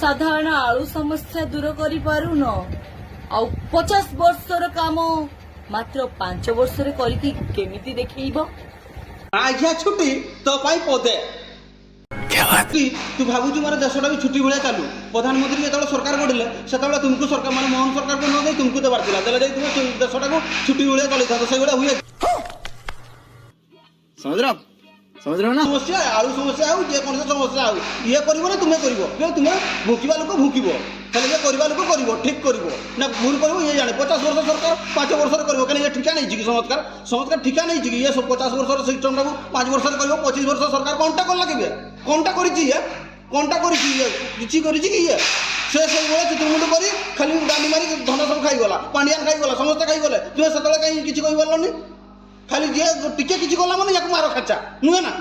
ସାଧାରଣ ଆଳୁ ସମସ୍ୟା ଦୂର କରିପାରୁନ ଆଉ 50 ବର୍ଷର କାମ ମାତ୍ର 5 ବର୍ଷରେ କରିକି କେମିତି ଦେଖେଇବ? ଆଜ୍ଞା ଛୁଟି ତୋ ପାଇଁ ପଦେ ତୁ ଭାବୁଛୁ ମୋର ଦେଶଟା ବି ଛୁଟି ଭଳିଆ ଚାଲୁ। ପ୍ରଧାନମନ୍ତ୍ରୀ ଯେତେବେଳେ ସରକାର ଗଢ଼ିଲେ ସେତେବେଳେ ତୁମକୁ ସରକାର ମାନେ ମୋହନ ସରକାରକୁ ନ ଦେଇ ତୁମକୁ ଦେବାର ଥିଲା, ଦେଲେ ଯାଇ ତୁମେ ଦେଶଟାକୁ ଛୁଟି ଭଳିଆ ଚଲେଇଥାନ୍ତ। ସେଇଭଳିଆ ହୁଏ ସମସ୍ୟା ଆଳୁ ସମସ୍ୟା ହଉ ଯେକୌଣସି ସମସ୍ୟା ହଉ ଇଏ କରିବ ନା ତୁମେ କରିବ, ତୁମେ ଭୁକିବା ଲୋକ ଭୁକିବ, ହେଲେ ଇଏ କରିବା ଲୋକ କରିବ, ଠିକ୍ କରିବ ନା ଭୁଲ କରିବ ଇଏ ଜାଣେ। 50 ବର୍ଷ ସରକାର 5 ବର୍ଷରେ କରିବ, କାରଣ ଇଏ ଠିକା ନେଇଛି କି ଚମତ୍କାର ଠିକା ନେଇଛି କି? ଇଏ 50 ବର୍ଷର ସିଷ୍ଟମଟାକୁ 5 ବର୍ଷରେ କରିବ। 25 ବର୍ଷ ସରକାର କଣଟା କଲା କି? କଣଟା କରିଛି ଇଏ? କଣଟା କରିଛି ଇଏ? କିଛି କରିଛି କି ଇଏ? ସେ ସେଇଭଳିଆ ଚିତ୍ରମୁଣ୍ଡ କରି ଖାଲି ଗାଣ୍ଡି ମାରି ଧନ ସବୁ ଖାଇଗଲା, ପାଣ୍ଡିଆନ ଖାଇଗଲା, ସମସ୍ତେ ଖାଇଗଲେ। ତୁମେ ସେତେବେଳେ କାହିଁ କିଛି କହିପାରିଲନି? ଖାଲି ଯିଏ ଟିକେ କିଛି କଲା ମାନେ ୟାକୁ ମାର ଖାଚା ନୁହେଁ ନା?